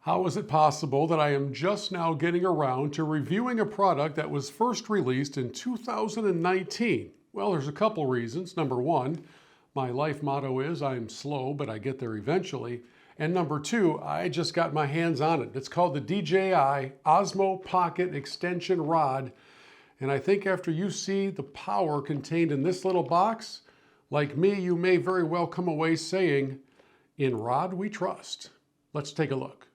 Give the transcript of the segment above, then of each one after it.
How is it possible that I am just now getting around to reviewing a product that was first released in 2019? Well, there's a couple reasons. Number one, my life motto is I'm slow, but I get there eventually. And number two, I just got my hands on it. It's called the DJI Osmo Pocket Extension Rod. And I think after you see the power contained in this little box, like me, you may very well come away saying, "In Rod we trust." Let's take a look.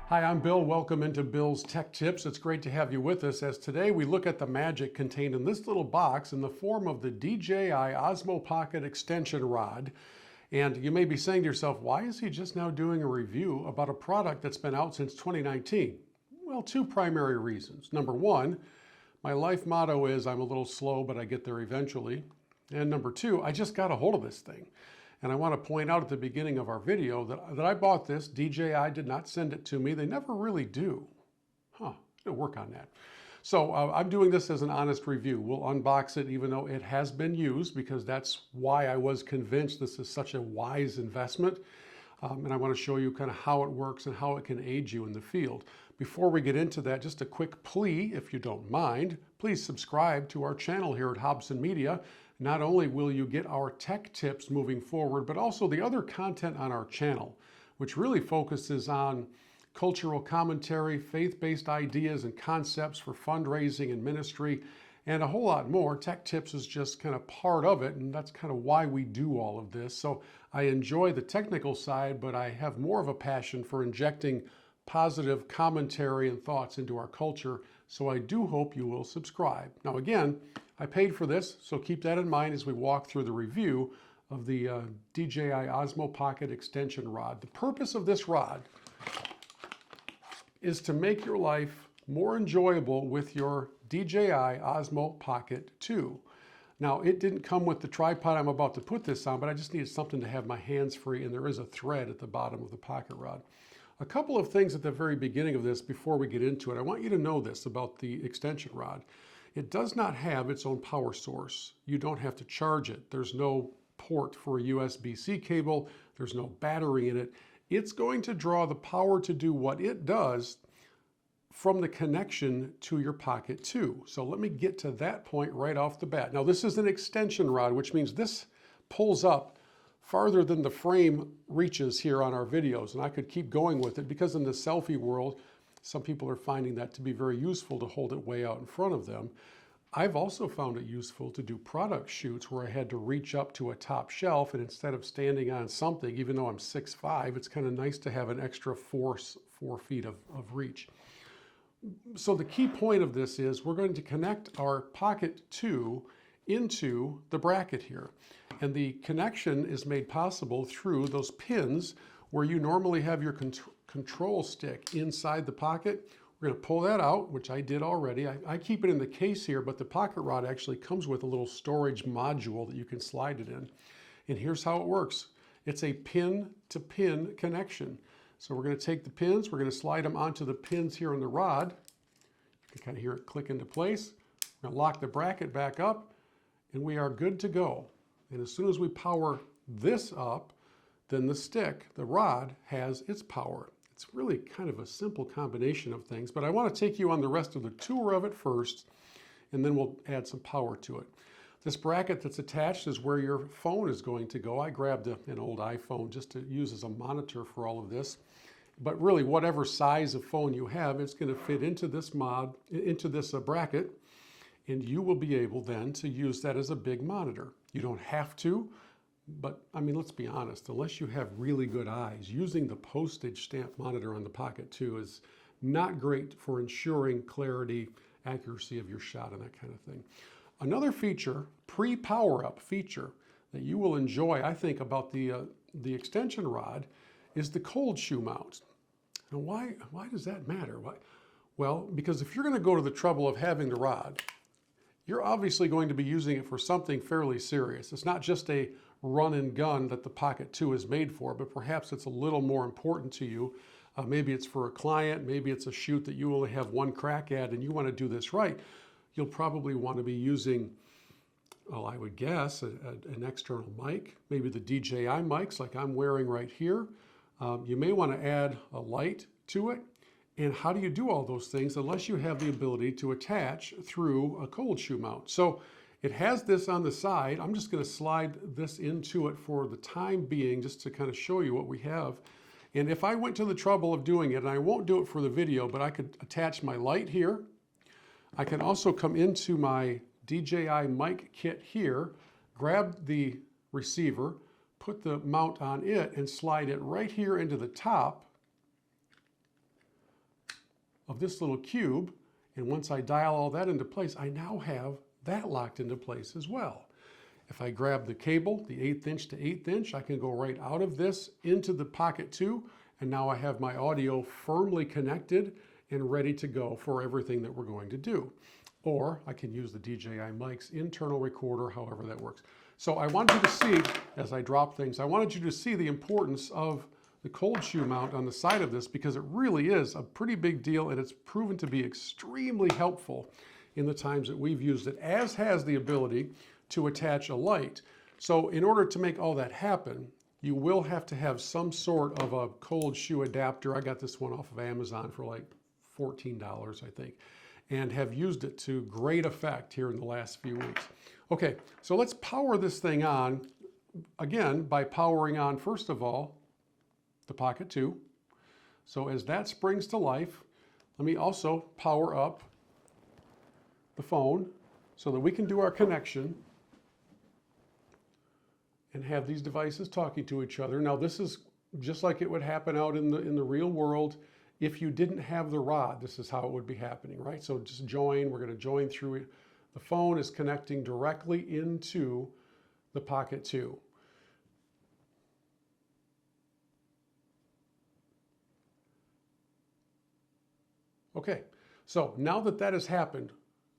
Hi, I'm Bill. Welcome into Bill's Tech Tips. It's great to have you with us as today we look at the magic contained in this little box in the form of the DJI Osmo Pocket Extension Rod. And you may be saying to yourself, why is he just now doing a review about a product that's been out since 2019? Well, two primary reasons. Number one, my life motto is I'm a little slow, but I get there eventually. And number two, I just got a hold of this thing. And I want to point out at the beginning of our video that I bought this. DJI did not send it to me. They never really do. Gonna work on that. So I'm doing this as an honest review. We'll unbox it even though it has been used, because that's why I was convinced this is such a wise investment. And I want to show you kind of how it works and how it can aid you in the field. Before we get into that, just a quick plea, if you don't mind, please subscribe to our channel here at Hobson Media. Not only will you get our tech tips moving forward, but also the other content on our channel, which really focuses on cultural commentary, faith-based ideas and concepts for fundraising and ministry, and a whole lot more. Tech tips is just kind of part of it, and that's kind of why we do all of this. So I enjoy the technical side, but I have more of a passion for injecting positive commentary and thoughts into our culture. So I do hope you will subscribe. Now again, I paid for this, so keep that in mind as we walk through the review of the DJI Osmo Pocket Extension Rod. The purpose of this rod is to make your life more enjoyable with your DJI Osmo Pocket 2. Now, it didn't come with the tripod I'm about to put this on, but I just needed something to have my hands free, and there is a thread at the bottom of the pocket rod. A couple of things at the very beginning of this before we get into it. I want you to know this about the extension rod. It does not have its own power source. You don't have to charge it. There's no port for a USB-C cable. There's no battery in it. It's going to draw the power to do what it does from the connection to your Pocket 2. So let me get to that point right off the bat. Now, this is an extension rod, which means this pulls up farther than the frame reaches here on our videos. And I could keep going with it because in the selfie world, some people are finding that to be very useful to hold it way out in front of them. I've also found it useful to do product shoots where I had to reach up to a top shelf, and instead of standing on something, even though I'm 6'5", it's kind of nice to have an extra 4 feet of reach. So the key point of this is we're going to connect our Pocket 2 into the bracket here. And the connection is made possible through those pins where you normally have your control stick inside the pocket. We're going to pull that out, which I did already. I keep it in the case here, but the pocket rod actually comes with a little storage module that you can slide it in. And here's how it works. It's a pin-to-pin connection. So we're going to take the pins, we're going to slide them onto the pins here in the rod. You can kind of hear it click into place. We're going to lock the bracket back up, and we are good to go. And as soon as we power this up, then the stick, the rod, has its power. It's really kind of a simple combination of things, but I want to take you on the rest of the tour of it first, and then we'll add some power to it. This bracket that's attached is where your phone is going to go. I grabbed an old iPhone just to use as a monitor for all of this. But really, whatever size of phone you have, it's going to fit into this bracket, and you will be able then to use that as a big monitor. You don't have to, but I mean, let's be honest, unless you have really good eyes, using the postage stamp monitor on the Pocket 2 is not great for ensuring clarity, accuracy of your shot, and that kind of thing. Another feature, pre-power-up feature, that you will enjoy, I think, about the extension rod is the cold shoe mount. Now, why does that matter? Well, because if you're going to go to the trouble of having the rod, you're obviously going to be using it for something fairly serious. It's not just a run and gun that the Pocket 2 is made for, but perhaps it's a little more important to you. Maybe it's for a client, maybe it's a shoot that you only have one crack at and you want to do this right. You'll probably want to be using well, I would guess, an external mic, maybe the DJI mics like I'm wearing right here. You may want to add a light to it. And how do you do all those things unless you have the ability to attach through a cold shoe mount? So it has this on the side. I'm just going to slide this into it for the time being, just to kind of show you what we have. And if I went to the trouble of doing it, and I won't do it for the video, but I could attach my light here. I can also come into my DJI mic kit here, grab the receiver, put the mount on it, and slide it right here into the top of this little cube. And once I dial all that into place, I now have that locked into place as well. If I grab the cable, the 1/8 inch to 1/8 inch, I can go right out of this into the Pocket 2, and now I have my audio firmly connected and ready to go for everything that we're going to do. Or I can use the DJI mic's internal recorder, however that works. So I wanted you to see, as I drop things, I wanted you to see the importance of the cold shoe mount on the side of this, because it really is a pretty big deal, and it's proven to be extremely helpful in the times that we've used it, as has the ability to attach a light. So in order to make all that happen, you will have to have some sort of a cold shoe adapter. I got this one off of Amazon for like $14, I think, and have used it to great effect here in the last few weeks. Okay, so let's power this thing on, again, by powering on, first of all, the Pocket 2. So as that springs to life, let me also power up the phone so that we can do our connection and have these devices talking to each other. Now this is just like it would happen out in the real world. If you didn't have the rod, this is how it would be happening, right? So just join, we're going to join through it. The phone is connecting directly into the Pocket 2. Okay, so now that that has happened,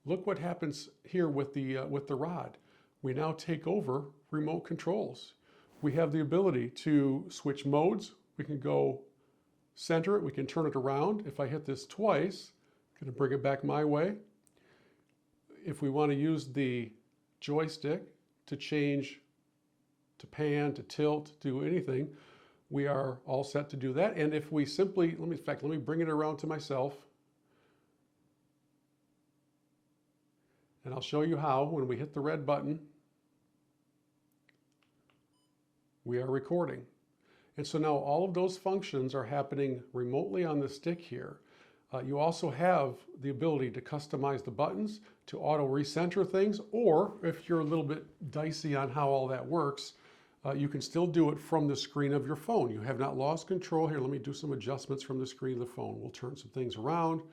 look what happens here with the rod. We now take over remote controls. We have the ability to switch modes. We can go center it, we can turn it around. If I hit this twice, I'm going to bring it back my way. If we want to use the joystick to change, to pan, to tilt, do anything, we are all set to do that. And if we simply, in fact, let me bring it around to myself. And I'll show you how. When we hit the red button, we are recording. And so now all of those functions are happening remotely on the stick here. You also have the ability to customize the buttons, to auto recenter things, or if you're a little bit dicey on how all that works, you can still do it from the screen of your phone. You have not lost control. Here, let me do some adjustments from the screen of the phone. We'll turn some things around,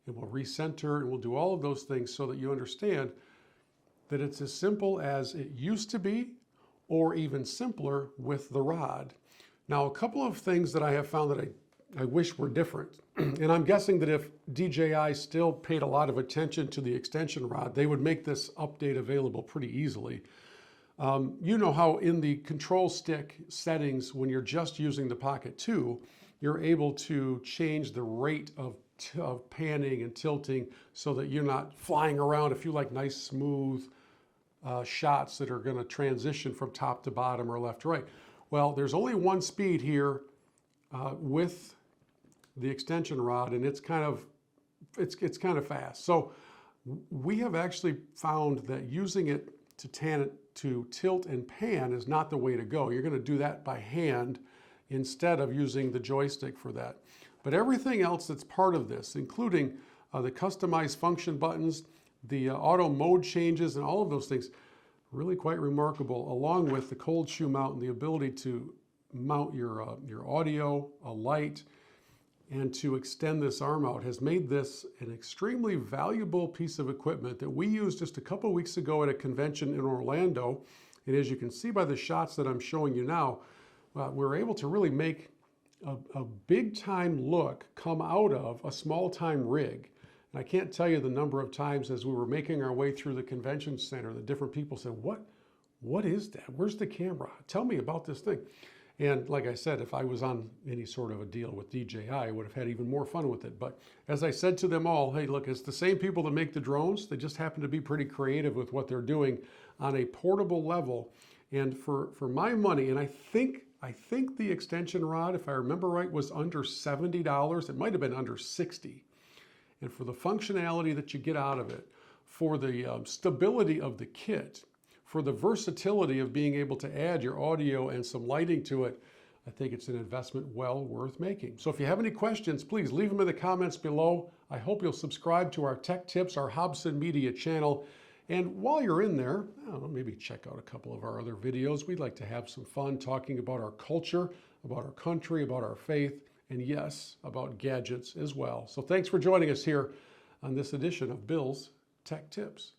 and we'll recenter, and we'll do all of those things so that you understand that it's as simple as it used to be, or even simpler with the rod. Now, a couple of things that I have found that I wish were different, and I'm guessing that if DJI still paid a lot of attention to the extension rod, they would make this update available pretty easily. You know how in the control stick settings, when you're just using the Pocket 2, you're able to change the rate of panning and tilting so that you're not flying around. If you like nice, smooth shots that are going to transition from top to bottom or left to right. Well, there's only one speed here with the extension rod, and it's kind of fast. So we have actually found that using it to tilt and pan is not the way to go. You're going to do that by hand instead of using the joystick for that. But everything else that's part of this, including the customized function buttons, the auto mode changes, and all of those things, really quite remarkable, along with the cold shoe mount and the ability to mount your audio, a light, and to extend this arm out, has made this an extremely valuable piece of equipment that we used just a couple weeks ago at a convention in Orlando. And as you can see by the shots that I'm showing you now, we're able to really make a big time look come out of a small time rig. And I can't tell you the number of times as we were making our way through the convention center, the different people said, what is that? Where's the camera? Tell me about this thing. And like I said, if I was on any sort of a deal with DJI, I would have had even more fun with it. But as I said to them all, hey, look, it's the same people that make the drones. They just happen to be pretty creative with what they're doing on a portable level. And for my money, and I think the extension rod, if I remember right, was under $70. It might have been under 60. And for the functionality that you get out of it, for the stability of the kit, for the versatility of being able to add your audio and some lighting to it, I think it's an investment well worth making. So if you have any questions, please leave them in the comments below. I hope you'll subscribe to our Tech Tips, our Hobson Media channel. And while you're in there, I don't know, maybe check out a couple of our other videos. We'd like to have some fun talking about our culture, about our country, about our faith, and yes, about gadgets as well. So thanks for joining us here on this edition of Bill's Tech Tips.